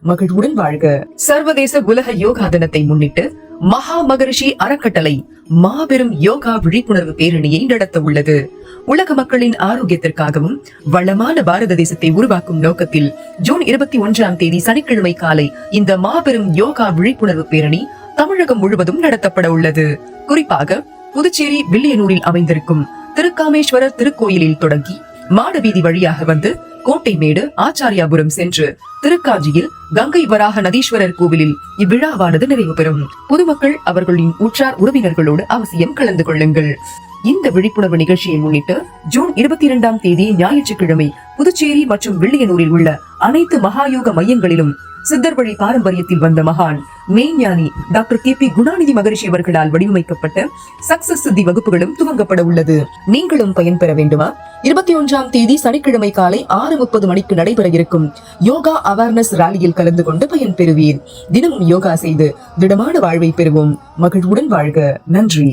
மகிழ்வுடன் வாழ்க. சர்வதேச உலக யோகா தினத்தை முன்னிட்டு மகா மகரிஷி அறக்கட்டளை மாபெரும் யோகா விழிப்புணர்வு பேரணியை நடத்த உள்ளது. உலக மக்களின் ஆரோக்கியத்திற்காகவும் வளமான பாரத தேசத்தை உருவாக்கும் நோக்கத்தில் ஜூன் 21 சனிக்கிழமை காலை இந்த மாபெரும் யோகா விழிப்புணர்வு பேரணி தமிழகம் முழுவதும் நடத்தப்பட உள்ளது. குறிப்பாக புதுச்சேரி வில்லியனூரில் அமைந்திருக்கும் திருக்காமேஸ்வரர் திருக்கோயிலில் தொடங்கி மாடவீதி வழியாக வந்து கோட்டைமேடு ஆச்சாரியாபுரம் சென்று திருக்காஞ்சியில் கங்கை வராக நதீஸ்வரர் கோவிலில் இவ்விழாவானது நிறைவு பெறும். பொதுமக்கள் அவர்களின் உற்றார் உறவினர்களோடு அவசியம் கலந்து கொள்ளுங்கள். இந்த விழிப்புணர்வு நிகழ்ச்சியை முன்னிட்டு ஜூன் 22 ஞாயிற்றுக்கிழமை புதுச்சேரி மற்றும் வில்லியனூரில் உள்ள அனைத்து மகாயோக மையங்களிலும் சித்தர் வழி பாரம்பரியத்தில் வந்த மகான் மெய்ஞானி டாக்டர் KP குணாநிதி மகரிஷி அவர்களால் வடிவமைக்கப்பட்ட சக்சஸ் சித்தி வகுப்புகளும் துவங்கப்பட உள்ளது. நீங்களும் பயன்பெற வேண்டுமா? 21 சனிக்கிழமை காலை 6:30 மணிக்கு நடைபெற இருக்கும் யோகா அவேர்னஸ் ராலியில் கலந்து கொண்டு பயன்பெறுவீர். தினமும் யோகா செய்து திடமான வாழ்வை பெறுவோம். மகிழ்வுடன் வாழ்க. நன்றி.